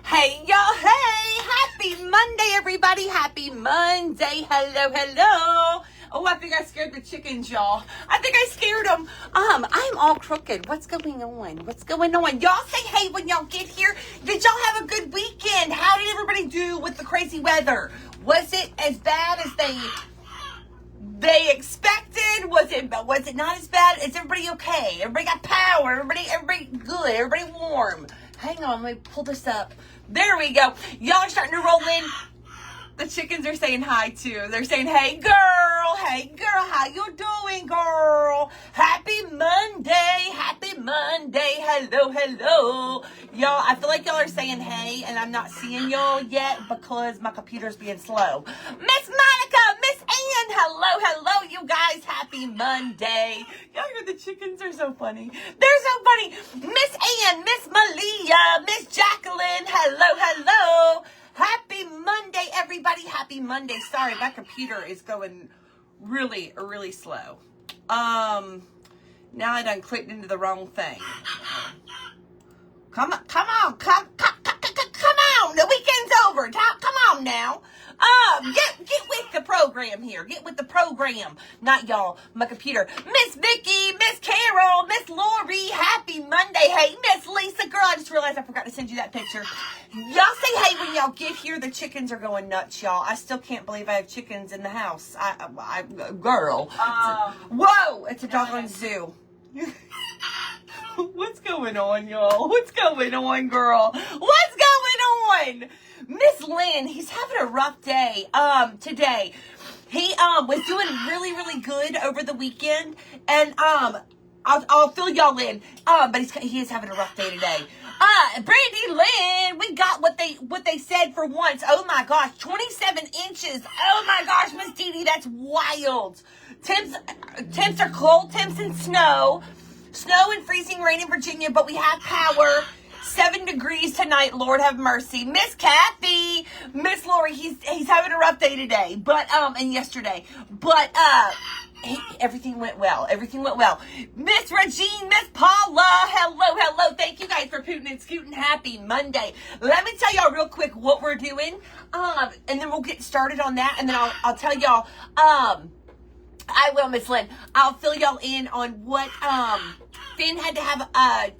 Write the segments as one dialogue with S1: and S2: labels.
S1: Hey, y'all. Hey, happy Monday, everybody. Happy Monday. Hello, hello. Oh, I think I scared the chickens, y'all. I think I scared them. I'm all crooked. What's going on? What's going on? Y'all say hey when y'all get here. Did y'all have a good weekend? How did everybody do with the crazy weather? Was it as bad as they expected? Was it not as bad? Is everybody okay? Everybody got power. Everybody good. Everybody warm. Hang on, let me pull this up. There we go. Y'all are starting to roll in. The chickens are saying hi too. They're saying, hey girl, how you doing, girl? Happy Monday, hello, hello. Y'all, I feel like y'all are saying hey, and I'm not seeing y'all yet because my computer's being slow. Miss Monica, Miss Ann, hello, you guys, happy Monday. Y'all hear the chickens are so funny. They're so funny. Miss Ann, Miss Malia, Miss Jacqueline, hello. Happy Monday, everybody. Happy Monday. Sorry, my computer is going really, really slow. Now I done clicked into the wrong thing. Come on. The weekend's over. Come on now. Get with the program here. Get with the program. Not y'all, my computer. Miss Vicky, Miss Carol, Miss Lori, happy Monday. Hey, Miss Lisa, girl, I just realized I forgot to send you that picture. Y'all say hey when y'all get here. The chickens are going nuts, y'all. I still can't believe I have chickens in the house. Girl. Whoa, it's a doggone zoo. What's going on, y'all? What's going on, girl? What's going on? Miss Lynn, he's having a rough day today. He was doing really, really good over the weekend, and I'll fill y'all in. But he is having a rough day today. Brandy Lynn, we got what they said for once. Oh my gosh, 27 inches. Oh my gosh, Miss Dee Dee, that's wild. Temps are cold, temps and snow. Snow and freezing rain in Virginia, but we have power. 7 degrees tonight, Lord have mercy. Miss Kathy, Miss Lori, he's having a rough day today, but and yesterday, but everything went well. Miss Regine, Miss Paula, hello. Thank you guys for pooting and scooting. Happy Monday. Let me tell y'all real quick what we're doing, and then we'll get started on that, and then I'll tell y'all. I will, Miss Lynn. I'll fill y'all in on what Finn had to have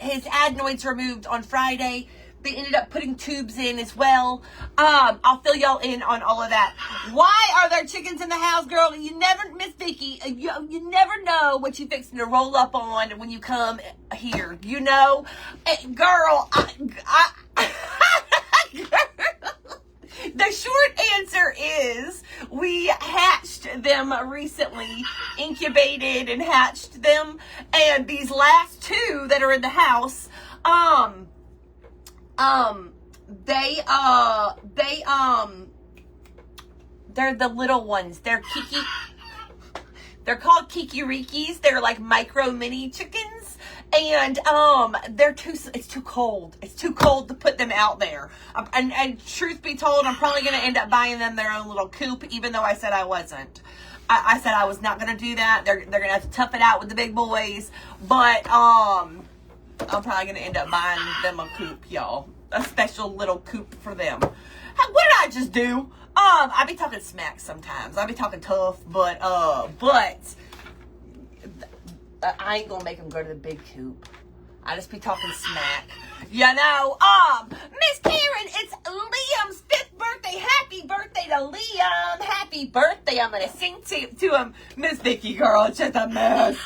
S1: his adenoids removed on Friday. They ended up putting tubes in as well. I'll fill y'all in on all of that. Why are there chickens in the house, girl? You never, Miss Vicky, you never know what you fixing to roll up on when you come here. You know, girl, the short answer is we hatched them recently, incubated and hatched them, and these last two that are in the house, they're the little ones. They're called kikirikis. They're like micro mini chickens. And it's too cold. It's too cold to put them out there. And truth be told, I'm probably going to end up buying them their own little coop, even though I said I wasn't. I said I was not going to do that. They're going to have to tough it out with the big boys. But I'm probably going to end up buying them a coop, y'all. A special little coop for them. What did I just do? I be talking smack sometimes. I be talking tough, but I ain't gonna make them go to the big coop. I just be talking smack. You know, Miss Karen, it's Liam's 5th birthday. Happy birthday to Liam. Happy birthday. I'm gonna sing to him. Miss Vicky, girl, it's just a mess.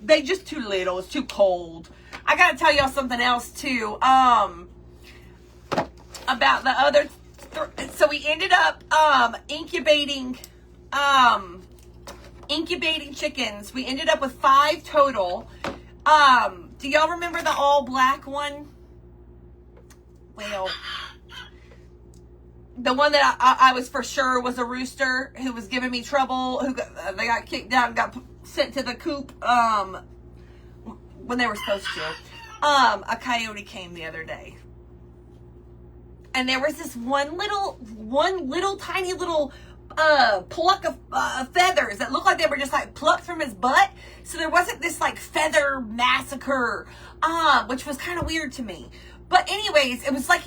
S1: They just too little. It's too cold. I gotta tell y'all something else too. About the other. So we ended up incubating chickens. We ended up with 5 total. Do y'all remember the all black one? Well, the one that I was for sure was a rooster who was giving me trouble. They got kicked out and got sent to the coop when they were supposed to. A coyote came the other day. And there was this one little tiny little pluck of feathers that looked like they were just like plucked from his butt. So there wasn't this like feather massacre, which was kind of weird to me. But anyways, it was like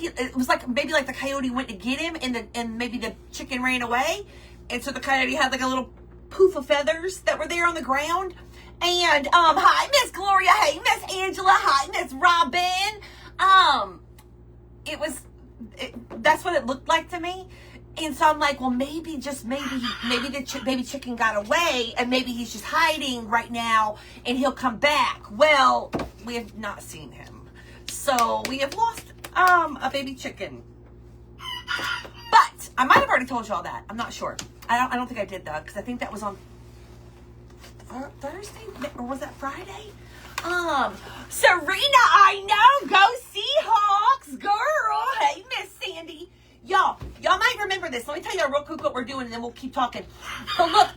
S1: maybe like the coyote went to get him, and maybe the chicken ran away, and so the coyote had like a little poof of feathers that were there on the ground. And hi Miss Gloria, hey Miss Angela, hi Miss Robin. That's what it looked like to me. And so I'm like, well, maybe the baby chicken got away, and maybe he's just hiding right now, and he'll come back. Well, we have not seen him. So we have lost a baby chicken. But I might have already told you all that. I'm not sure. I don't think I did though, because I think that was on Thursday, or was that Friday? Serena, I know. Go Seahawks, girl. Hey, Miss Sandy. Y'all might remember this. Let me tell you real quick what we're doing, and then we'll keep talking. But look,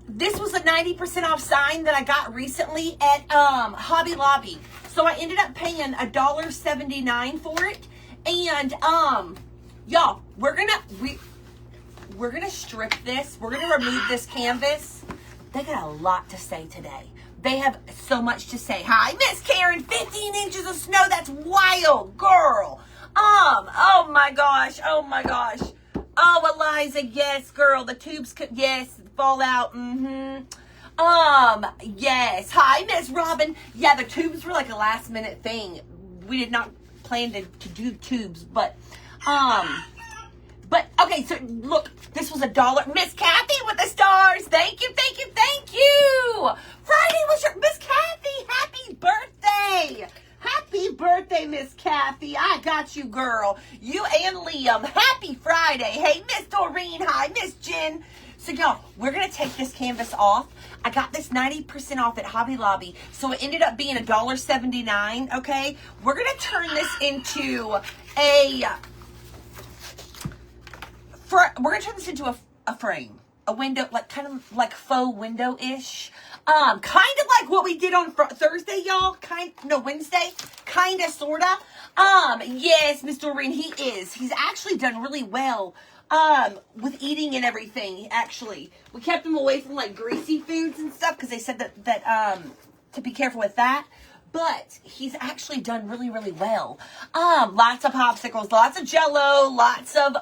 S1: this was a 90% off sign that I got recently at Hobby Lobby. So I ended up paying $1.79 for it. And y'all, we're gonna strip this. We're gonna remove this canvas. They got a lot to say today. They have so much to say. Hi, Miss Karen. 15 inches of snow. That's wild, girl. Oh my gosh. Oh my gosh. Oh, Eliza. Yes, girl. The tubes could, yes, fall out. Yes. Hi, Miss Robin. Yeah, the tubes were like a last minute thing. We did not plan to do tubes, but okay, so look, this was $1. Miss Kathy with the stars. Thank you, thank you, thank you. Friday was your, Miss Kathy, happy birthday. Happy birthday, Miss Kathy. I got you, girl. You and Liam. Happy Friday. Hey, Miss Doreen. Hi, Miss Jen. So, y'all, we're going to take this canvas off. I got this 90% off at Hobby Lobby, so it ended up being $1.79, okay? We're going to turn this into a frame, a window, like kind of like faux window-ish. Kind of like what we did on Thursday, y'all. Wednesday. Kind of, sort of. Yes, Mr. Doreen, he's actually done really well, with eating and everything, actually. We kept him away from, like, greasy foods and stuff, because they said that to be careful with that. But he's actually done really, really well. Lots of popsicles, lots of Jell-O, lots of,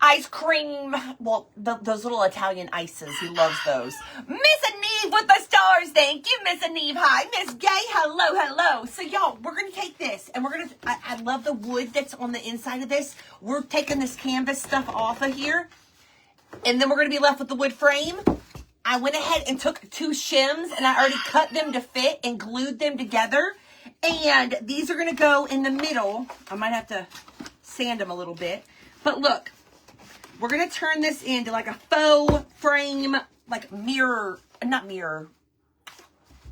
S1: ice cream. Well, those little Italian ices. He loves those. Miss Aneve with the stars. Thank you, Miss Aneve. Hi, Miss Gay. Hello, hello. So, y'all, we're going to take this, and we're going to, I love the wood that's on the inside of this. We're taking this canvas stuff off of here, and then we're going to be left with the wood frame. I went ahead and took 2 shims, and I already cut them to fit and glued them together. And these are going to go in the middle. I might have to sand them a little bit. But look. We're going to turn this into like a faux frame, like mirror, not mirror,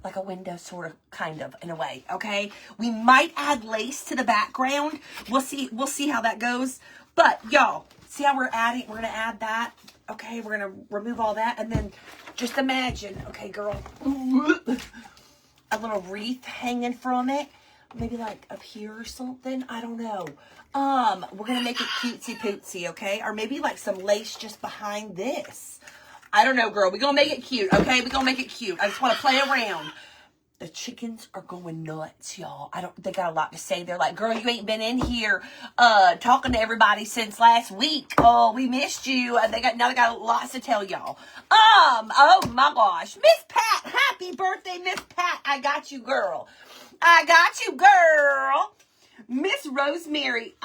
S1: like a window sort of, kind of, in a way, okay? We might add lace to the background. We'll see how that goes. But, y'all, see how we're going to add that, okay? We're going to remove all that, and then just imagine, okay, girl, a little wreath hanging from it. Maybe like up here or something. I don't know. We're going to make it cutesy pootsy, okay? Or maybe like some lace just behind this. I don't know, girl. We're going to make it cute, okay? We're going to make it cute. I just want to play around. The chickens are going nuts, y'all. They got a lot to say. They're like, girl, you ain't been in here talking to everybody since last week. Oh, we missed you. And now they got lots to tell y'all. Oh my gosh. Miss Pat, happy birthday, Miss Pat. I got you, girl. I got you, girl. Miss Rosemary,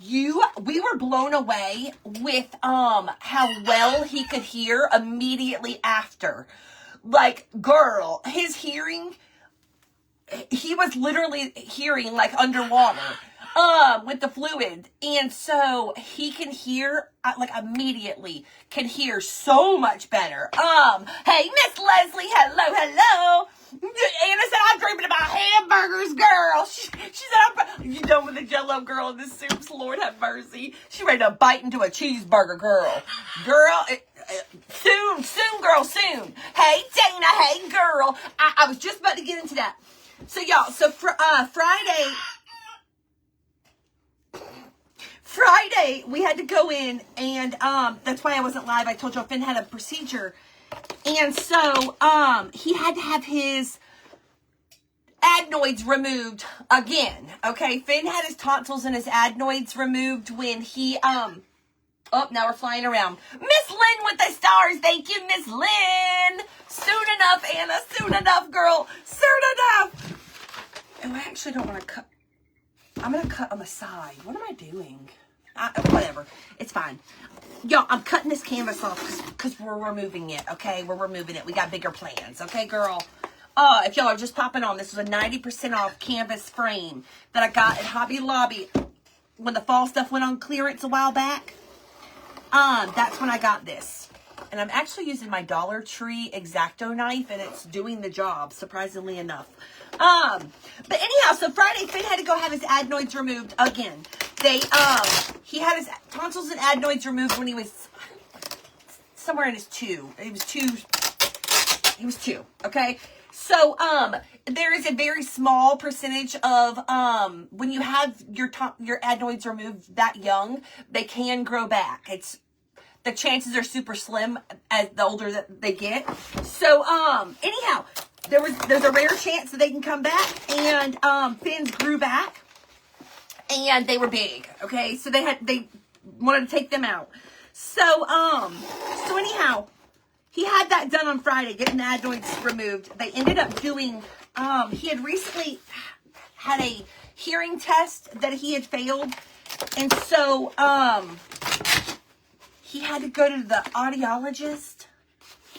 S1: we were blown away with how well he could hear immediately after. Like, girl, his hearing, he was literally hearing like underwater with the fluid. And so he can hear, like immediately, can hear so much better. Hey, Miss Leslie, hello, hello. Anna said, I'm dreaming about hamburgers, girl. She said, you done with the Jell-O girl in the soups? Lord have mercy. She ready to bite into a cheeseburger, girl. Girl, soon, girl, soon. Hey, Dana, hey, girl. I was just about to get into that. So, y'all, Friday, Friday, we had to go in, and that's why I wasn't live. I told you Finn had a procedure. And so, he had to have his adenoids removed again. Okay, Finn had his tonsils and his adenoids removed when he, oh, now we're flying around. Miss Lynn with the stars. Thank you, Miss Lynn. Soon enough, Anna. Soon enough, girl. Soon enough. Oh, I actually don't want to cut. I'm going to cut on the side. What am I doing? Whatever. It's fine. Y'all, I'm cutting this canvas off because we're removing it, okay? We're removing it. We got bigger plans, okay, girl? If y'all are just popping on, this was a 90% off canvas frame that I got at Hobby Lobby when the fall stuff went on clearance a while back. That's when I got this. And I'm actually using my Dollar Tree X-Acto knife, and it's doing the job, surprisingly enough. But anyhow, so Friday, Finn had to go have his adenoids removed again. He had his tonsils and adenoids removed when he was somewhere in his two. He was two, okay? So, there is a very small percentage of, when you have your adenoids removed that young, they can grow back. The chances are super slim as the older that they get. So, anyhow, there's a rare chance that they can come back, and, Finn's grew back, and they were big, okay? So they wanted to take them out. So anyhow, he had that done on Friday, getting the adenoids removed. They ended up doing, he had recently had a hearing test that he had failed. And so, he had to go to the audiologist.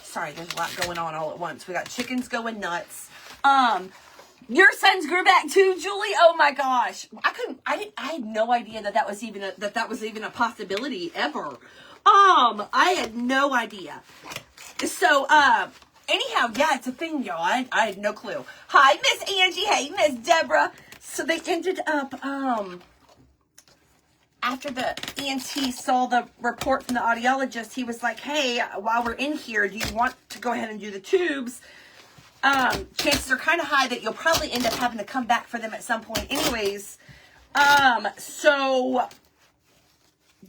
S1: Sorry, there's a lot going on all at once. We got chickens going nuts. Your sons grew back too, Julie. Oh my gosh. I had no idea that was even a possibility ever. I had no idea. So, anyhow, yeah, it's a thing, y'all. I had no clue. Hi, Miss Angie. Hey, Miss Deborah. So they ended up, after the ENT saw the report from the audiologist, he was like, hey, while we're in here, do you want to go ahead and do the tubes? Chances are kind of high that you'll probably end up having to come back for them at some point anyways. So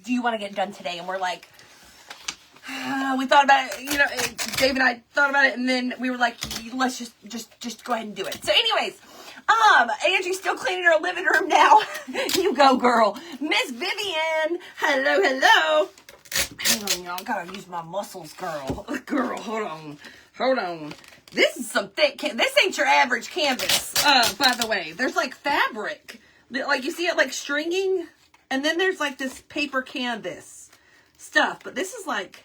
S1: do you want to get done today? And we're like, we thought about it, Dave and I thought about it, and then we were like, let's just go ahead and do it. So anyways, Angie's still cleaning her living room now. You go, girl. Miss Vivian. Hello. Hang on, y'all. Gotta use my muscles, girl. Girl, hold on. This is some thick this ain't your average canvas, by the way. There's like fabric. Like you see it like stringing, and then there's like this paper canvas stuff. But this is like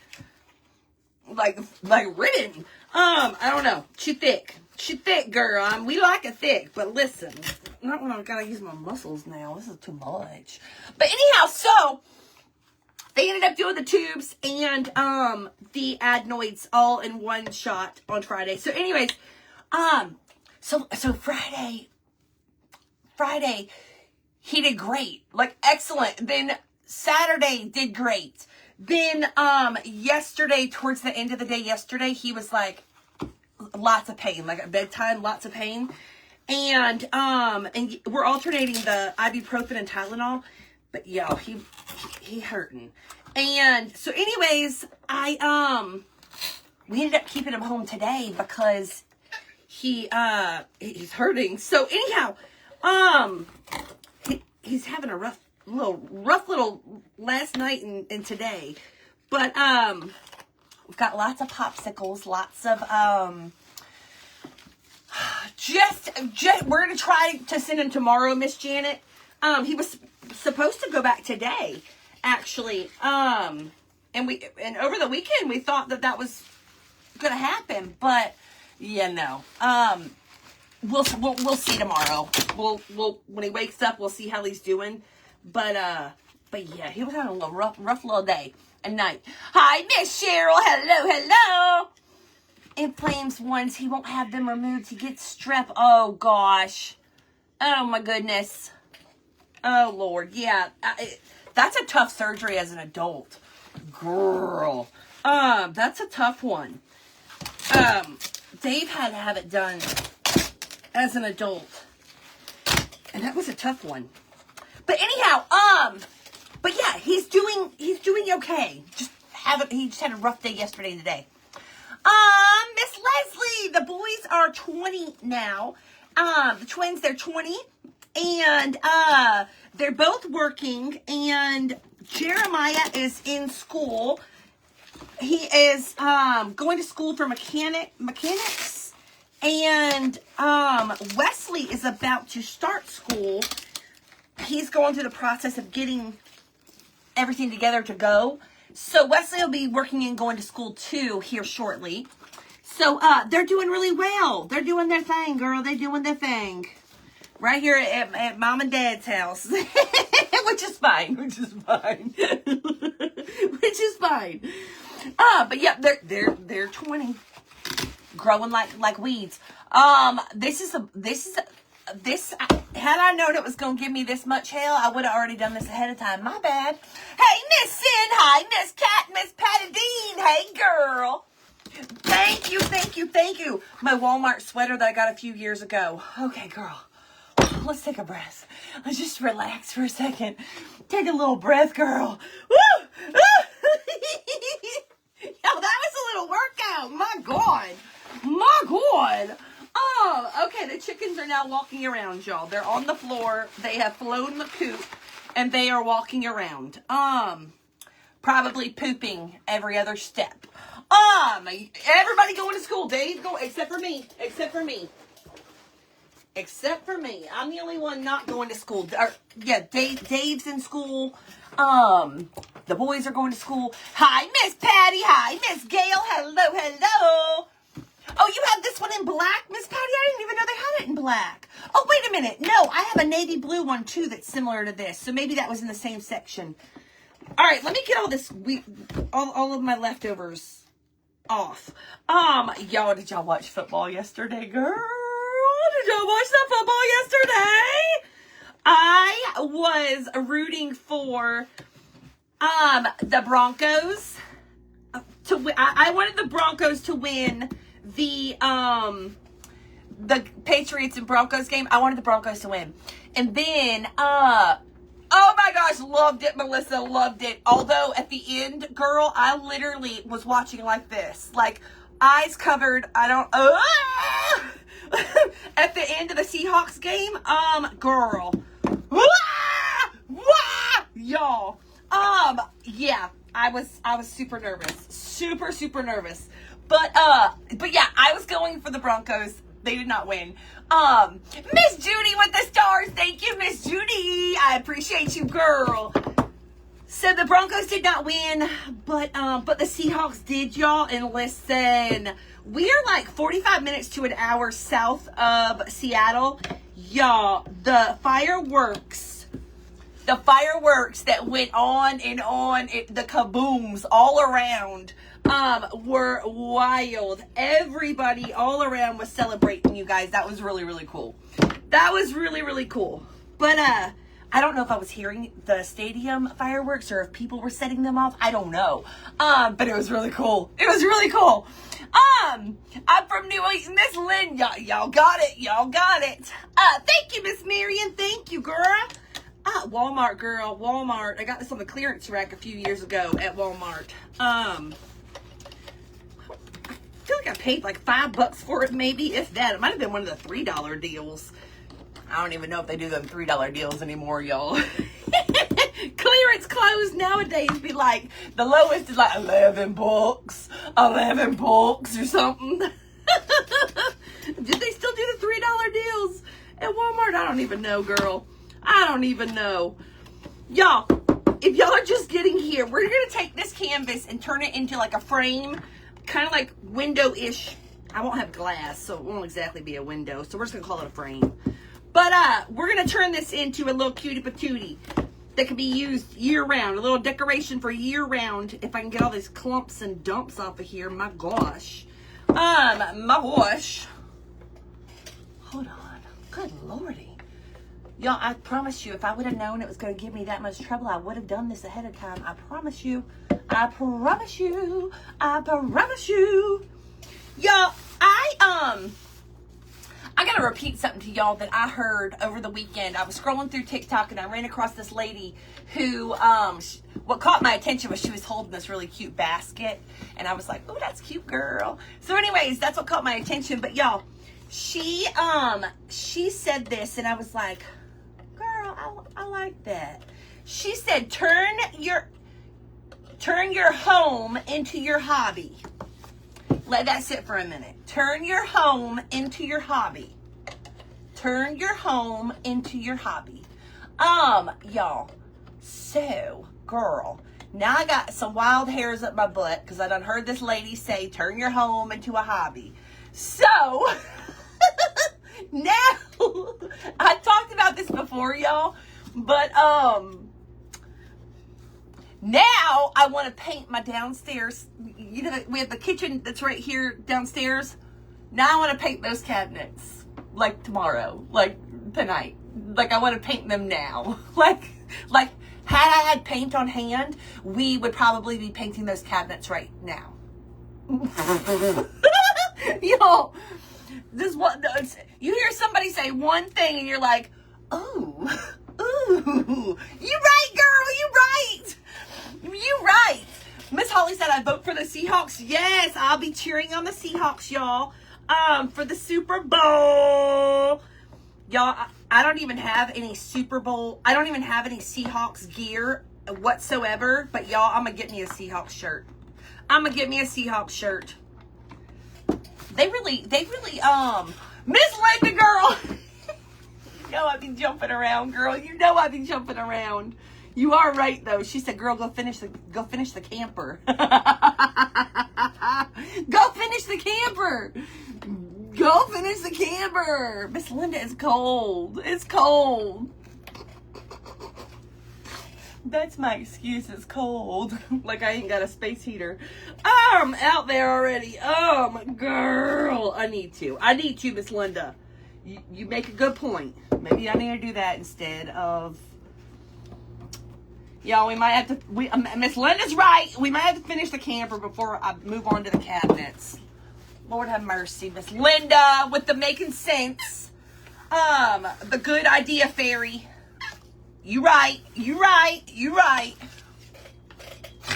S1: written. I don't know. She thick, girl. We like it thick, but listen, not when I've got to use my muscles now. This is too much. But anyhow, so they ended up doing the tubes and the adenoids all in one shot on Friday. So anyways, so Friday he did great, like excellent. Then Saturday did great. Then yesterday, towards the end of the day yesterday, he was like lots of pain, like at bedtime, lots of pain. And we're alternating the ibuprofen and Tylenol, but yo, he hurting. And so anyways, we ended up keeping him home today because he's hurting. So anyhow, he's having a rough little last night and today. But we've got lots of popsicles, lots of just we're gonna try to send him tomorrow, Miss Janet. He was supposed to go back today, actually. And over the weekend we thought that was gonna happen, but no. We'll see tomorrow. We'll when he wakes up, we'll see how he's doing. But yeah, he was having a little rough little day and night. Hi, Miss Cheryl. Hello. Inflames ones, he won't have them removed. He gets strep. Oh gosh. Oh my goodness. Oh Lord. Yeah, that's a tough surgery as an adult, girl. That's a tough one. Dave had to have it done as an adult, and that was a tough one. But anyhow, But yeah, he's doing okay. He just had a rough day yesterday and today. Miss Leslie, the boys are 20 now. The twins, they're 20. And they're both working, and Jeremiah is in school. He is going to school for mechanics, and Wesley is about to start school. He's going through the process of getting everything together to go. So Wesley will be working and going to school too here shortly. So they're doing really well. They're doing their thing, girl. They're doing their thing. Right here at Mom and Dad's house. Which is fine. Which is fine. But yeah, they're 20. Growing like weeds. This had I known it was gonna give me this much hell, I would have already done this ahead of time. My bad. Hey, Miss Sin, hi, Miss Cat, Miss Patty Dean, hey girl. Thank you. My Walmart sweater that I got a few years ago. Okay, girl. Let's take a breath. Let's just relax for a second. Take a little breath, girl. Woo! Yo, that was a little workout. My God. Okay, the chickens are now walking around, y'all. They're on the floor. They have flown the coop, and they are walking around. Probably pooping every other step. Everybody going to school. Dave go, except for me. I'm the only one not going to school. Dave's in school. The boys are going to school. Hi, Miss Patty. Hi, Miss Gail. Hello. Oh, you have this one in black, Miss Patty? I didn't even know they had it in black. Oh, wait a minute. No, I have a navy blue one, too, that's similar to this. So maybe that was in the same section. All right, let me get all of my leftovers off. Y'all, did y'all watch football yesterday, girl? Did y'all watch that football yesterday? I was rooting for the Broncos to win. I wanted the Broncos to win the Patriots and Broncos game. I wanted the Broncos to win. And then oh my gosh, loved it, Melissa, loved it. Although at the end, girl, I literally was watching like this, like eyes covered. At the end of the Seahawks game, girl, y'all, yeah, I was super nervous, super nervous. But yeah, I was going for the Broncos. They did not win. Miss Judy with the stars. Thank you, Miss Judy. I appreciate you, girl. So the Broncos did not win, but the Seahawks did, y'all. And listen, we are like 45 minutes to an hour south of Seattle. Y'all, the fireworks that went on and on, the kabooms all around, were wild. Everybody all around was celebrating, you guys. That was really, really cool. But, I don't know if I was hearing the stadium fireworks or if people were setting them off. I don't know. But it was really cool. I'm from New Orleans. Miss Lynn, y'all got it. Thank you, Miss Marion. Thank you, girl. Walmart, girl. Walmart. I got this on the clearance rack a few years ago at Walmart. I feel like I paid like $5 for it, maybe, if that. It might have been one of the $3 deals. I don't even know if they do them $3 deals anymore, y'all. Clearance clothes nowadays be like, the lowest is like $11 or something. Did they still do the $3 deals at Walmart? I don't even know, girl. I don't even know. Y'all, if y'all are just getting here, we're going to take this canvas and turn it into like a frame, kind of like window-ish. I won't have glass, so it won't exactly be a window. So we're just going to call it a frame. But we're going to turn this into a little cutie patootie that can be used year-round. A little decoration for year-round. If I can get all these clumps and dumps off of here. My gosh. Hold on. Good lordy. Y'all, I promise you, if I would have known it was going to give me that much trouble, I would have done this ahead of time. I promise you. Y'all, I I gotta repeat something to y'all that I heard over the weekend. I was scrolling through TikTok and I ran across this lady who, what caught my attention was she was holding this really cute basket. And I was like, oh, that's cute, girl. So anyways, that's what caught my attention. But y'all, she said this and I was like, girl, I like that. She said, turn your home into your hobby. Let that sit for a minute. Turn your home into your hobby. Turn your home into your hobby. Y'all. So, girl, now I got some wild hairs up my butt because I done heard this lady say, turn your home into a hobby. So, now, I talked about this before, y'all, but, now I want to paint my downstairs. You know, we have the kitchen that's right here downstairs. Now I want to paint those cabinets like tomorrow, like tonight. Like I want to paint them now. Like had I had paint on hand, we would probably be painting those cabinets right now. Yo, this what you hear somebody say one thing and you're like, ooh, you right, girl, you right. You right. Miss Holly said I vote for the Seahawks. Yes, I'll be cheering on the Seahawks, y'all. For the Super Bowl. Y'all, I don't even have any Super Bowl. I don't even have any Seahawks gear whatsoever. But y'all, I'm going to get me a Seahawks shirt. I'm going to get me a Seahawks shirt. They really, Miss Linda, girl. You know I be jumping around, girl. You know I be jumping around. You are right, though. She said, girl, go finish the camper. Go finish the camper. Go finish the camper. Miss Linda, it's cold. It's cold. That's my excuse. It's cold. Like I ain't got a space heater. I'm out there already. Girl, I need to, Miss Linda. You make a good point. Maybe I need to do that instead of... Y'all, we might have to, Miss Linda's right. We might have to finish the camper before I move on to the cabinets. Lord have mercy, Miss Linda, with the making sense. The good idea fairy. You right.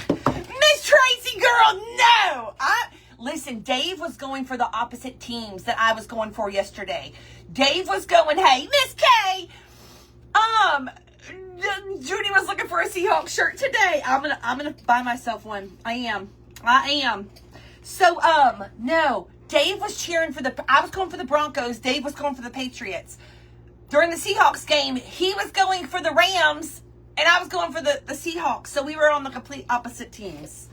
S1: Miss Tracy, girl, no. Listen, Dave was going for the opposite teams that I was going for yesterday. Dave was going, hey, Miss K, Judy was looking for a Seahawks shirt today. I'm gonna buy myself one. I am. So, no. Dave was cheering for I was going for the Broncos. Dave was going for the Patriots. During the Seahawks game, he was going for the Rams, and I was going for the Seahawks. So we were on the complete opposite teams.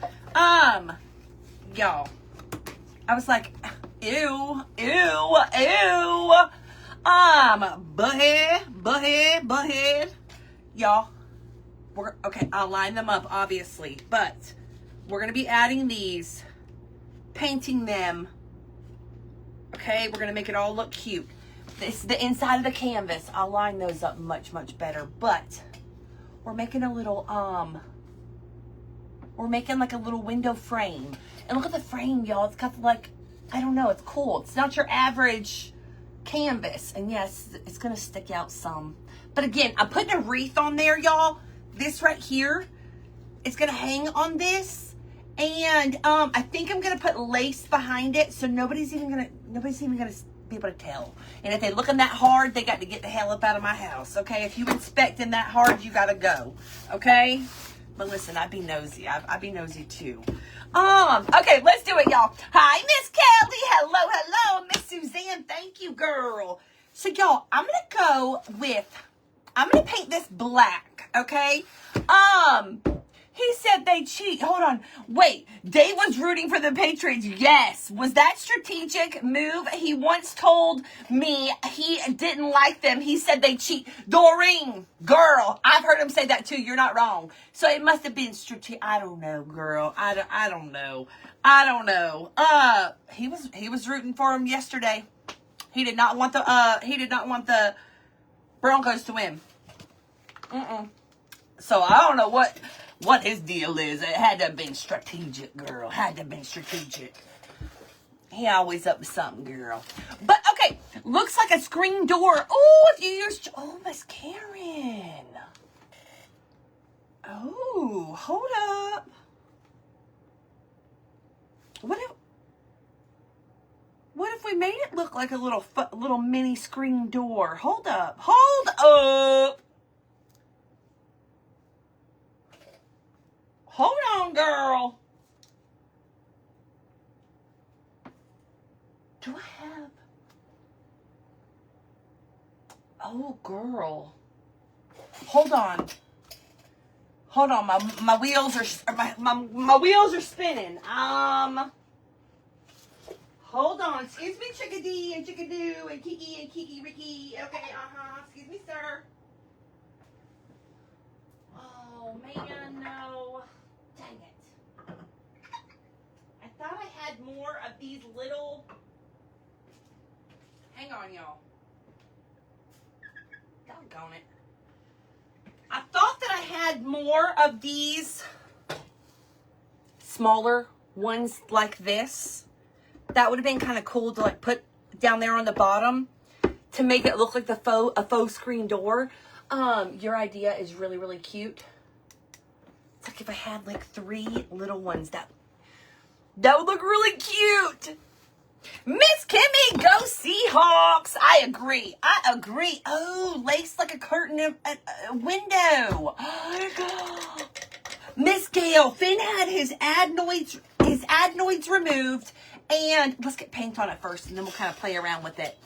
S1: Y'all. I was like, ew. Butthead. Y'all, okay, I'll line them up, obviously, but we're going to be adding these, painting them, okay? We're going to make it all look cute. This the inside of the canvas. I'll line those up much, much better, but we're making a little, we're making like a little window frame. And look at the frame, y'all. It's got like, I don't know, it's cool. It's not your average canvas. And yes, it's going to stick out some. But again, I'm putting a wreath on there, y'all. This right here, it's going to hang on this. And I think I'm going to put lace behind it so nobody's even going to be able to tell. And if they're looking that hard, they got to get the hell up out of my house, okay? If you inspecting that hard, you got to go, okay? But listen, I'd be nosy. I'd be nosy too. Okay, let's do it, y'all. Hi, Miss Kelly. Hello, Miss Suzanne. Thank you, girl. So, y'all, I'm gonna paint this black, okay? He said they cheat. Hold on. Wait, Dave was rooting for the Patriots. Yes. Was that strategic move? He once told me he didn't like them. He said they cheat. Doreen, girl, I've heard him say that too. You're not wrong. So it must have been strategic. I don't know, girl. I don't know. He was rooting for him yesterday. He did not want the Broncos to win. So I don't know what his deal is. It had to have been strategic, girl. Had to have been strategic. He always up to something, girl. But, okay, Looks like a screen door. Oh, if you use... Oh, Miss Karen. Oh, hold up. What if we made it look like a little mini screen door? Hold up. Hold up. Hold on, girl. Do I have... Oh, girl. Hold on. Hold on. My wheels are my wheels are spinning. Hold on. Excuse me, chickadee and chickadoo and Kiki Ricky. Okay, excuse me, sir. Oh man, no. Dang it. I thought I had more of these little... Hang on, y'all. Doggone it. I thought that I had more of these smaller ones like this. That would have been kind of cool to like put down there on the bottom to make it look like a faux screen door. Your idea is really, really cute. It's like if I had like 3 little ones that would look really cute. Miss Kimmy, go Seahawks. I agree. Oh, lace like a curtain of a window. Miss Gail, Finn had his adenoids removed, and let's get paint on it first, and then we'll kind of play around with it.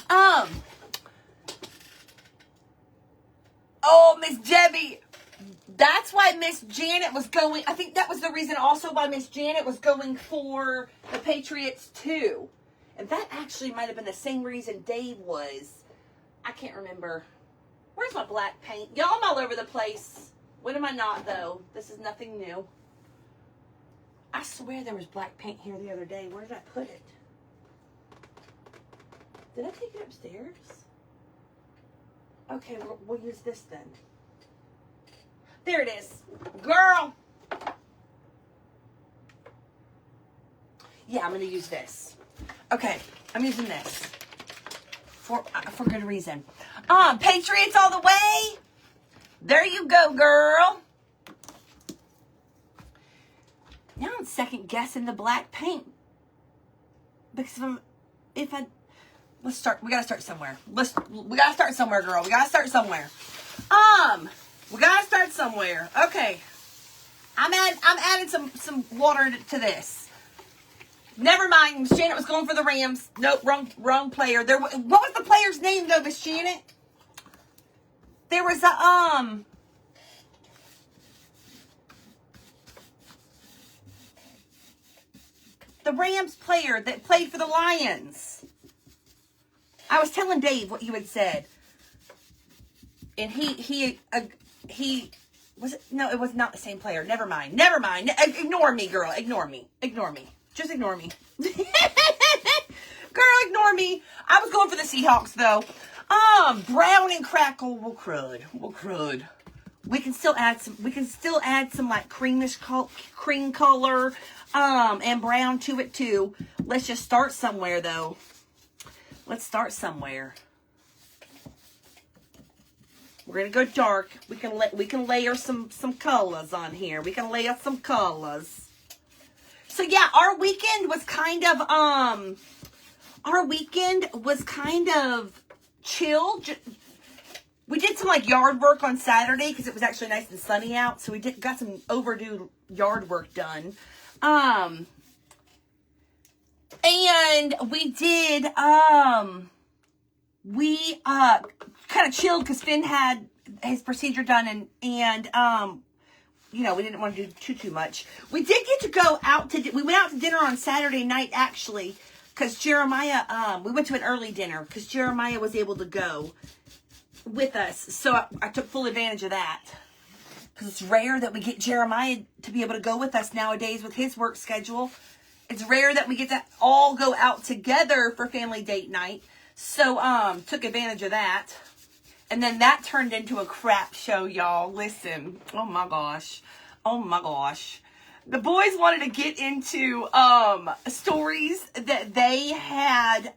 S1: Oh, Miss Debbie. That's why Miss Janet was going. I think that was the reason also why Miss Janet was going for the Patriots too. And that actually might have been the same reason Dave was. I can't remember. Where's my black paint? Y'all, I'm all over the place. When am I not, though? This is nothing new. I swear there was black paint here the other day. Where did I put it? Did I take it upstairs? Okay, we'll use this then. There it is. Girl. Yeah, I'm going to use this. Okay, I'm using this. For good reason. Patriots all the way. There you go, girl. Now I'm second guessing the black paint. Because let's start. We gotta start somewhere. We gotta start somewhere, girl. We gotta start somewhere. We gotta start somewhere. Okay. I'm adding some water to this. Never mind. Miss Janet was going for the Rams. Nope, wrong player. What was the player's name though, Miss Janet? There was the Rams player that played for the Lions. I was telling Dave what you had said. And he was it? No, it was not the same player. Never mind. Ignore me, girl. Ignore me. Just ignore me. Girl, ignore me. I was going for the Seahawks though. Brown and crackle will crud. We can still add some like cream color and brown to it too. Let's just start somewhere though. Let's start somewhere. We're gonna go dark. We can layer some colors on here. We can layer some colors. So yeah, our weekend was kind of chill. We did some like yard work on Saturday because it was actually nice and sunny out. So we got some overdue yard work done. And we did we kind of chilled because Finn had his procedure done and you know, we didn't want to do too much. We did get to go out we went out to dinner on Saturday night actually, because Jeremiah, we went to an early dinner because Jeremiah was able to go with us. So I took full advantage of that because it's rare that we get Jeremiah to be able to go with us nowadays with his work schedule. It's rare that we get to all go out together for family date night. So, took advantage of that. And then that turned into a crap show, y'all. Listen. Oh my gosh. The boys wanted to get into stories that they had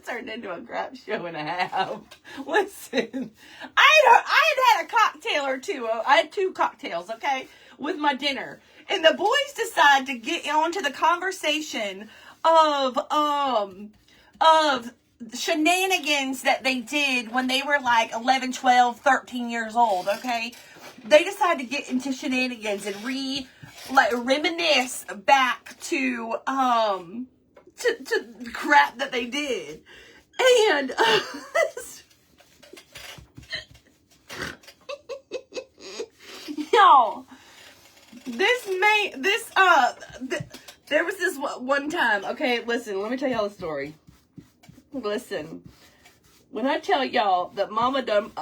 S1: turned into a crap show and a half. Listen, I had a cocktail or two. I had 2 cocktails, okay, with my dinner. And the boys decide to get onto the conversation of shenanigans that they did when they were like 11, 12, 13 years old, okay? They decided to get into shenanigans and reminisce back to the crap that they did. And y'all, there was this one time, okay, listen, let me tell y'all a story. Listen, when I tell y'all that Mama done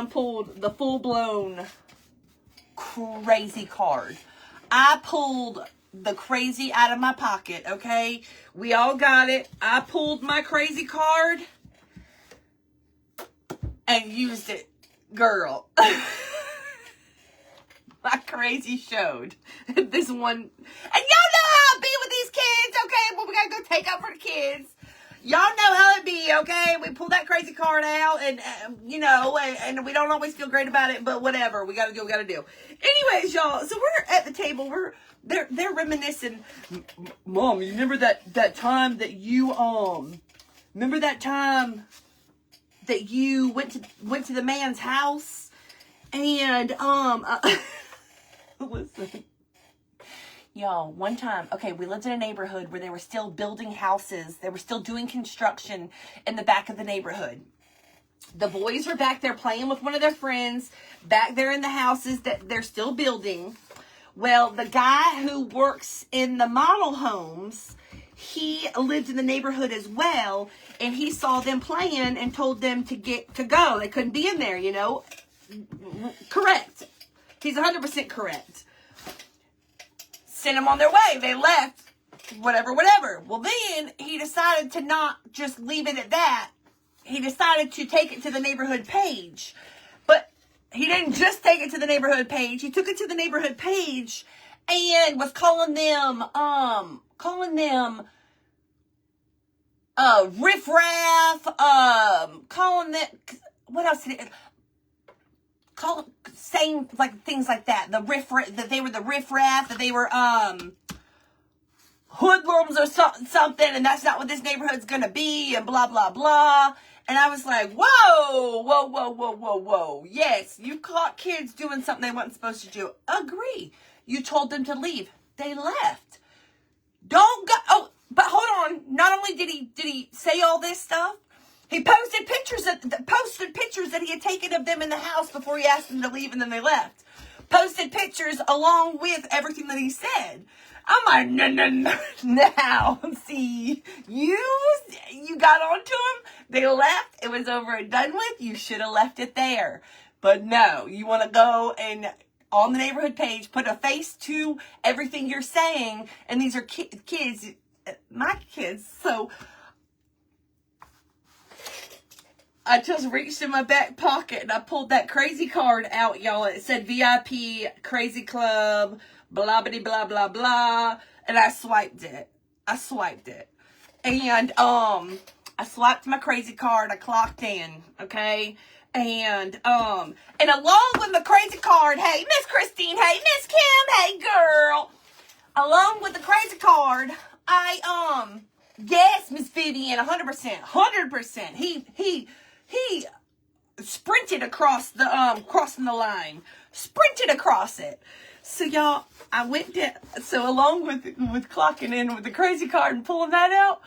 S1: pulled the full-blown crazy card. I pulled the crazy out of my pocket, okay? We all got it. I pulled my crazy card and used it. Girl. My crazy showed. This one. And y'all know how it be with these kids, okay? Well, we gotta go take up for the kids. Y'all know how it be, okay? We pull that crazy card out, and you know, and we don't always feel great about it, but whatever. We gotta do what we gotta do. Anyways, y'all, so we're at the table. They're reminiscing. Mom, you remember that time that you remember that time that you went to the man's house and listen. Y'all, one time, okay, we lived in a neighborhood where they were still building houses. They were still doing construction in the back of the neighborhood. The boys were back there playing with one of their friends, back there in the houses that they're still building. Well, the guy who works in the model homes, he lived in the neighborhood as well, and he saw them playing and told them to go. They couldn't be in there, you know. Correct. He's 100% correct. Sent them on their way. They left. Whatever. Well, then he decided to not just leave it at that. He decided to take it to the neighborhood page. But he didn't just take it to the neighborhood page. He took it to the neighborhood page and was calling them riffraff, calling them, what else did it, saying like things like that. The riffraff, that they were the riffraff, that they were hoodlums or something, and that's not what this neighborhood's gonna be, and blah blah blah. And I was like, whoa. Yes, you caught kids doing something they weren't supposed to do. Agree. You told them to leave. They left. Don't go. Oh, but hold on. Not only did he say all this stuff, he posted pictures that he had taken of them in the house before he asked them to leave, and then they left. Posted pictures along with everything that he said. I'm like, no. Now, see, you got onto him. They left. It was over and done with. You should have left it there. But no, you want to go and on the neighborhood page, put a face to everything you're saying. And these are kids, my kids. So I just reached in my back pocket and I pulled that crazy card out, y'all. It said VIP, Crazy Club, blah, blah, blah, blah, blah. And I swiped it. And, I swiped my crazy card. I clocked in, okay? And along with the crazy card, hey, Miss Christine, hey, Miss Kim, hey, girl. Along with the crazy card, yes, Miss Vivian, 100%. He sprinted across the, crossing the line. Sprinted across it. So, y'all, I went down, so along with clocking in with the crazy card and pulling that out,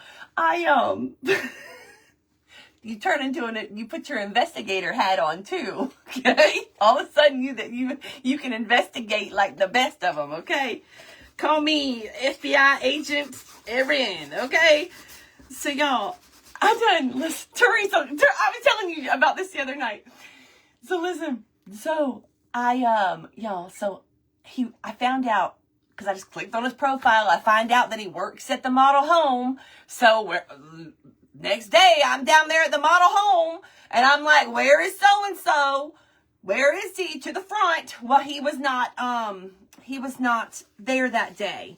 S1: you turn into you put your investigator hat on too, okay? All of a sudden you can investigate like the best of them, okay? Call me FBI agent Erin, okay? So y'all, listen, Teresa, I was telling you about this the other night. So listen, I found out, because I just clicked on his profile, I find out that he works at the model home. So next day, I'm down there at the model home, and I'm like, where is so-and-so? Where is he? To the front. Well, he was not there that day.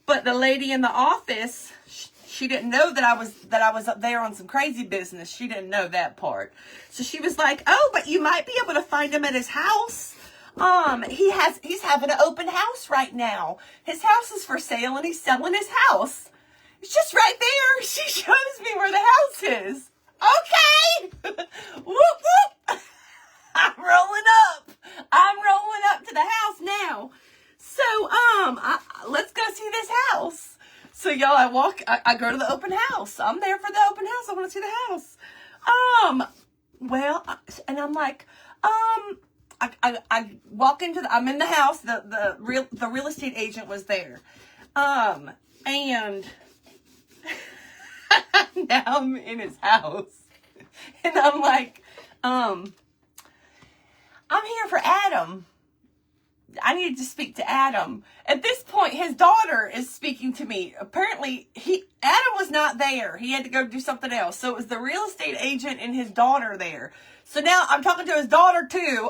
S1: But the lady in the office, she didn't know that I was up there on some crazy business. She didn't know that part. So she was like, "Oh, but you might be able to find him at his house. He's having an open house right now. His house is for sale and he's selling his house. It's just right there." She shows me where the house is. Okay. Whoop, whoop. I'm rolling up. I'm rolling up to the house now. So, let's go see this house. So, y'all, I go to the open house. I'm there for the open house. I want to see the house. Well, and I'm like, I walk into I'm in the house. The real estate agent was there. And now I'm in his house. And I'm like, I'm here for Adam. I needed to speak to Adam. At this point, his daughter is speaking to me. Apparently, Adam was not there. He had to go do something else. So it was the real estate agent and his daughter there. So now I'm talking to his daughter too.